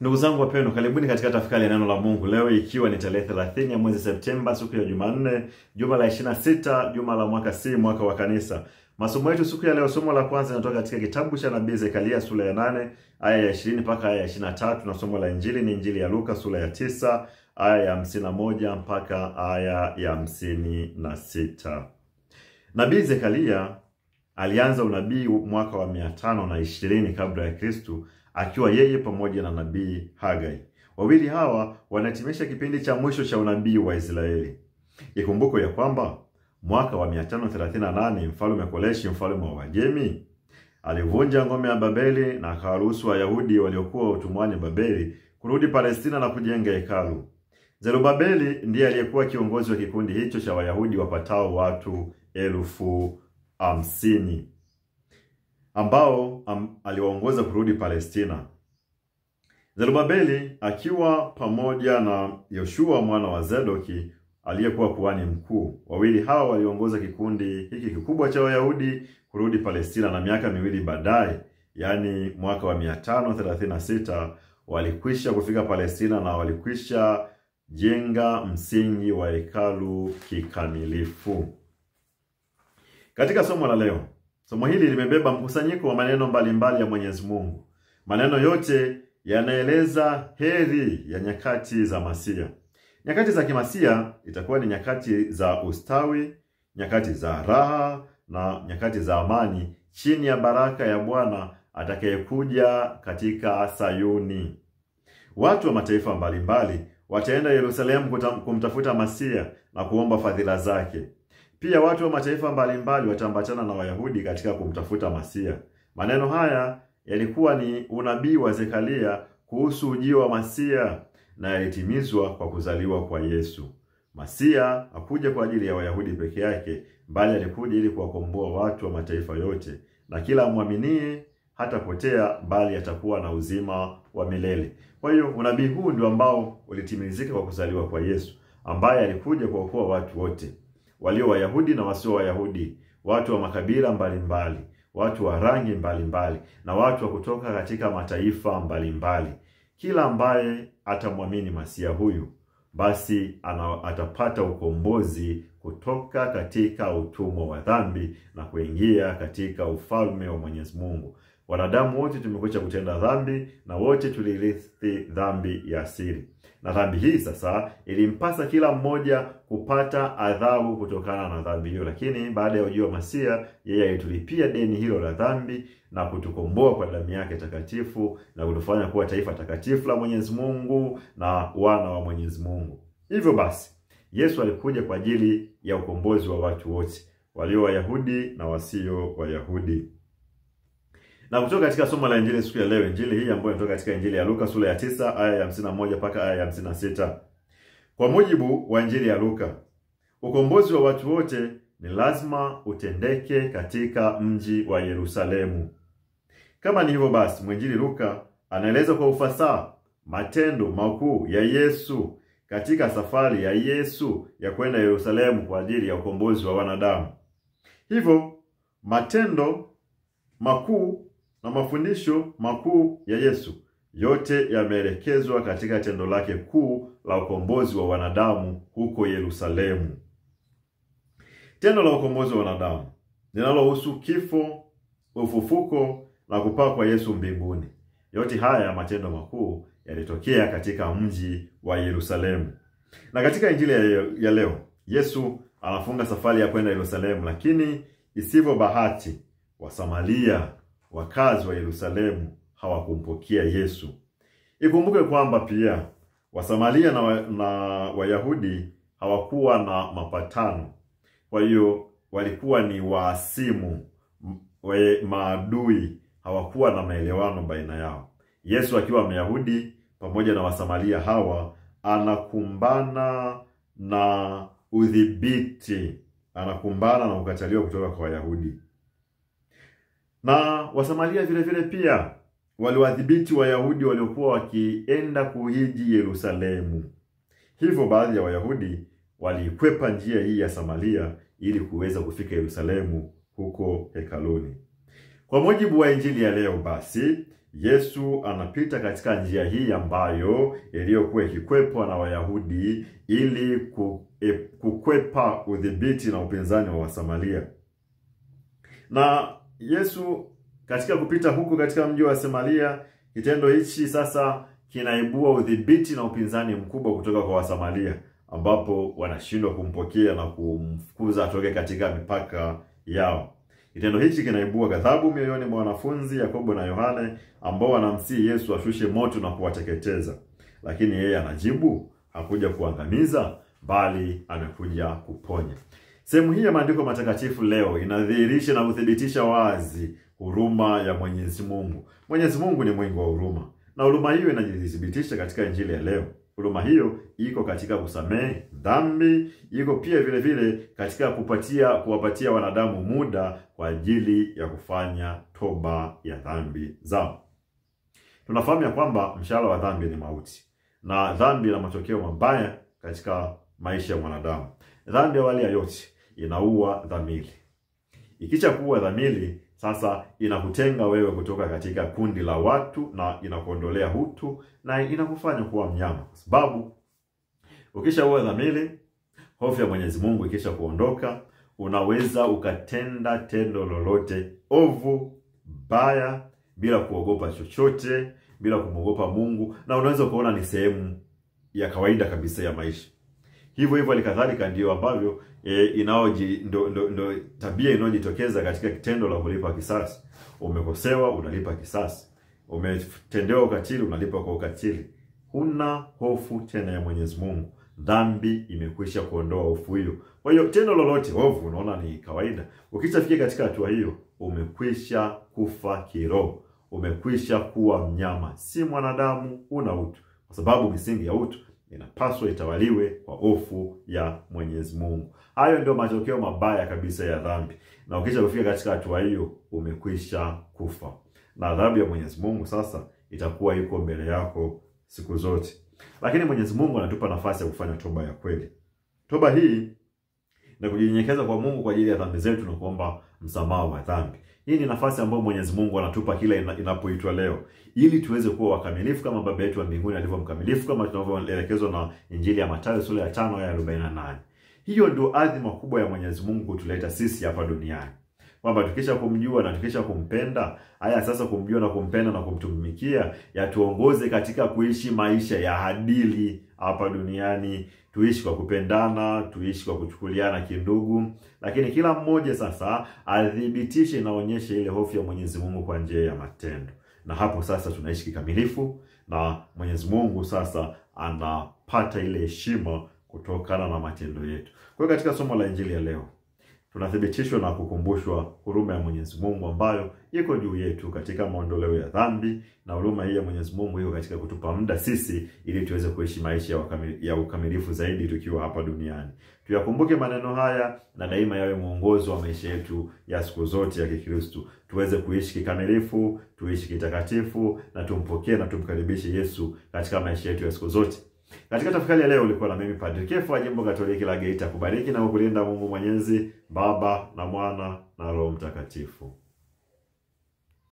Ndugu zangu wapendwa, karibuni katika tafakari ya neno la Mungu. Leo ikiwa ni tarehe 30 ya mwezi Septemba, siku ya Jumanne, juma la 26, juma la mwaka C, mwaka wa kanisa. Masomo yetu siku ya leo, somo la kwanza linatoka katika kitabu cha nabii Zekaria sura ya 8 aya ya 20 mpaka aya ya 23, na somo la injili ni injili ya Luka sura ya 9 aya ya 51 mpaka aya ya 56. Nabii Zekaria alianza unabii mwaka wa 520 kabla ya Kristo, akiwa yeye pamoja na nabii Hagai. Wawili hawa wanahitimisha kipindi cha mwisho cha unabii wa Israeli. Ikumbuko ya kwamba mwaka wa 538 mfalme Koreshi, mfalme wa Uajemi, alivunja ngome ya Babeli na akawaruhusu Wayahudi waliokuwa utumwani Babeli kurudi Palestina na kujenga hekalu. Zerubabeli ndiye aliyekuwa kiongozi wa kikundi hicho cha Wayahudi wapatao watu 50,000 ambao aliwaongoza kurudi Palestina. Zerubabeli akiwa pamoja na Yoshua mwana wa Zadoki aliyekuwa kuhani mkuu. Wawili hawa waliongoza kikundi hiki kikubwa cha Wayahudi kurudi Palestina, na miaka miwili baadaye, yani mwaka wa 536, walikwisha kufika Palestina na walikwisha jenga msingi wa hekalu kikamilifu. Katika somo la leo, somo hili limebeba mkusanyiko wa maneno mbalimbali ya Mwenyezi Mungu. Maneno yote yanaeleza heri ya nyakati za Masia. Nyakati za kimasia itakuwa ni nyakati za ustawi, nyakati za raha na nyakati za amani chini ya baraka ya Bwana atakayekuja katika Sayuni. Watu wa mataifa mbalimbali wataenda Yerusalemu kumtafuta Masia na kuomba fadhila zake. Pia watu wa mataifa mbalimbali wataambatana na Wayahudi katika kumtafuta Masia. Maneno haya yalikuwa ni unabii wa Zekaria kuhusu ujio wa Masia, na yalitimizwa kwa kuzaliwa kwa Yesu. Masia hakuja kwa ajili ya Wayahudi peke yake, bali alikuja ili kuwakomboa watu wa mataifa yote, na kila muaminie hatapotea bali atakuwa na uzima wa milele. Kwa hiyo unabii huu ndio ambao ulitimizika kwa kuzaliwa kwa Yesu, ambaye alikuja kuokoa watu wote, walio Wayahudi na wasio Wayahudi, watu wa makabila mbalimbali, watu wa rangi mbalimbali, na watu wa kutoka katika mataifa mbalimbali. Kila ambaye atamwamini Masia huyu, basi atapata ukombozi kutoka katika utumwa wa dhambi na kuingia katika ufalme wa Mwenyezi Mungu. Wanadamu wote tumekwisha kutenda dhambi, na wote tulirithi dhambi ya asili. Na dhambi hii sasa ilimpasa kila mmoja kupata adhabu kutokana na dhambi hiyo. Lakini baada ya ujio wa Masia, yeye alitulipia deni hilo la dhambi na kutukomboa kwa damu yake takatifu na kutufanya kuwa taifa takatifu la Mwenyezi Mungu na wana wa Mwenyezi Mungu. Hivyo basi, Yesu alikuja kwa ajili ya ukombozi wa watu wote, walio Wayahudi na wasio Wayahudi. Na kutoka katika somo la injili siku ya leo, injili hii ambayo inatoka katika injili ya Luka sura ya 9 aya ya 51 mpaka aya ya 56. Kwa mujibu wa injili ya Luka, ukombozi wa watu wote ni lazima utendeke katika mji wa Yerusalemu. Kama ni hivyo basi, mwinjili Luka anaeleza kwa ufasaha matendo makuu ya Yesu katika safari ya Yesu ya kwenda Yerusalemu kwa ajili ya ukombozi wa wanadamu. Hivyo matendo makuu na mafundisho makuu ya Yesu yote yameelekezwa katika tendo lake kuu la ukombozi wa wanadamu huko Yerusalemu. Tendo la ukombozi wa wanadamu linalohusu kifo, ufufuko na kupaa kwa Yesu mbinguni. Yote haya matendo makuu yalitokea katika mji wa Yerusalemu. Na katika injili ya leo, Yesu anafunga safari ya kwenda Yerusalemu, lakini isivyo bahati, Wasamaria, wakazi wa Yerusalemu, hawakumpokea Yesu. Ikumbuke kwamba pia Wasamaria na Wayahudi hawakuwa na mapatano. Kwa hiyo walikuwa ni waasimu, maadui, hawakuwa na maelewano baina yao. Yesu akiwa Myahudi pamoja na Wasamaria hawa anakumbana na udhibiti, anakumbana na ukataliwa kutoka kwa Wayahudi. Na Wasamaria vile vile pia waliwadhibiti Wayahudi waliokuwa wakienda kuhiji Yerusalemu. Hivyo baadhi ya Wayahudi walikwepa njia hii ya Samaria ili kuweza kufika Yerusalemu huko hekaluni. Kwa mujibu wa injili ya leo basi, Yesu anapita katika njia hii ambayo iliyokuwa ikikwepwa na Wayahudi ili kukwepa udhibiti na upinzani wa Wasamaria. Na Yesu katika kupita huku katika mji wa Samaria, kitendo hichi sasa kinaibua udhibiti na upinzani mkubwa kutoka kwa Wasamaria, ambapo wanashindwa kumpokea na kumfukuza atoke katika mipaka yao. Kitendo hichi kinaibua ghadhabu mioyoni mwa wanafunzi Yakobo na Yohane, ambao wanamsihi Yesu ashushe moto na kuwateketeza. Lakini yeye anajibu, hakuja kuangamiza bali amekuja kuponya. Sehemu hii ya maandiko matakatifu leo inadhihirisha na kuthibitisha wazi huruma ya Mwenyezi Mungu. Mwenyezi Mungu ni mwingi wa huruma, na huruma hiyo inajidhibitisha katika injili ya leo. Huruma hiyo iko katika kusamehe dhambi, iko pia vile vile katika kuwapatia wanadamu muda kwa ajili ya kufanya toba ya dhambi zao. Tunafahamu ya kwamba mshahara wa dhambi ni mauti, na dhambi ina matokeo mabaya katika maisha ya mwanadamu. Dhambi awali ya yote inaua dhamiri. Ikisha kuua dhamiri, sasa inakutenga wewe kutoka katika kundi la watu na inakuondolea utu na inakufanya kuwa mnyama. Kwa sababu ukishaua dhamiri, hofu ya Mwenyezi Mungu ikisha kuondoka, unaweza ukatenda tendo lolote ovu, baya, bila kuogopa chochote, bila kumwogopa Mungu, na unaweza kuona ni sehemu ya kawaida kabisa ya maisha. Hivyo alikadhalika ndio ambavyo ndo tabia inayojitokeza katika kitendo la kulipa kisasi. Umekosewa, unalipa kisasi. Umetendewa ukatili, unalipa kwa ukatili. Huna hofu tena ya Mwenyezi Mungu. Dhambi imekwisha kuondoa hofu hiyo. Kwa hiyo tendo lolote ovu unaona ni kawaida. Ukishafikia katika hatua hiyo, umekwisha kufa kiroho. Umekwisha kuwa mnyama, si mwanadamu, una utu. Kwa sababu misingi ya utu inapaswa itawaliwe kwa hofu ya Mwenyezi Mungu. Hayo ndio matokeo mabaya kabisa ya dhambi. Na ukisha kufika katika hatua hiyo, umekwisha kufa. Na adhabu ya Mwenyezi Mungu sasa itakuwa iko mbele yako siku zote. Lakini Mwenyezi Mungu anatupa nafasi ya kufanya toba ya kweli. Toba hii na kujinyenyekeza kwa Mungu kwa ajili ya dhambi zetu na kuomba msamaha wa dhambi. Hii ni nafasi ambayo Mwenyezi Mungu anatupa kila inapoitwa leo, ili tuweze kuwa wakamilifu kama Baba yetu wa mbinguni alivyo mkamilifu, kama tunavyoelekezwa na Injili ya Mathayo sura ya 5 aya 48. Hiyo ndio adhima kubwa ya Mwenyezi Mungu kutuleta sisi hapa duniani. Kwamba tukisha kumjua na tukisha kumpenda, haya sasa kumjua na kumpenda na kumtumikia yatuongoze katika kuishi maisha ya adili hapa duniani. Tuishi kwa kupendana, tuishi kwa kuchukuliana kindugu, lakini kila mmoja sasa adhibitishe na onyeshe ile hofu ya Mwenyezi Mungu kwa njia ya matendo. Na hapo sasa tunaishi kikamilifu, na Mwenyezi Mungu sasa anapata ile heshima kutokana na matendo yetu. Kwa hiyo katika somo la Injili ya leo tunathibitishwa na kukumbushwa huruma ya Mwenyezi Mungu ambayo iko juu yetu katika maondoleo ya dhambi, na huruma hii ya Mwenyezi Mungu iko katika kutupa muda sisi ili tuweze kuishi maisha ya ukamilifu zaidi tukiwa hapa duniani. Tuyakumbuke maneno haya na daima yawe mwongozo wa maisha yetu ya siku zote ya Kikristo. Tuweze kuishi kikamilifu, tuishi kitakatifu, na tumpokee na tumkaribishe Yesu katika maisha yetu ya siku zote. Katika tafakari ya leo ulikuwa na mimi Padre Kefa wa Jimbo Katoliki la Geita. Kubariki na kukulinda Mungu Mwenyezi, Baba na Mwana na Roho Mtakatifu.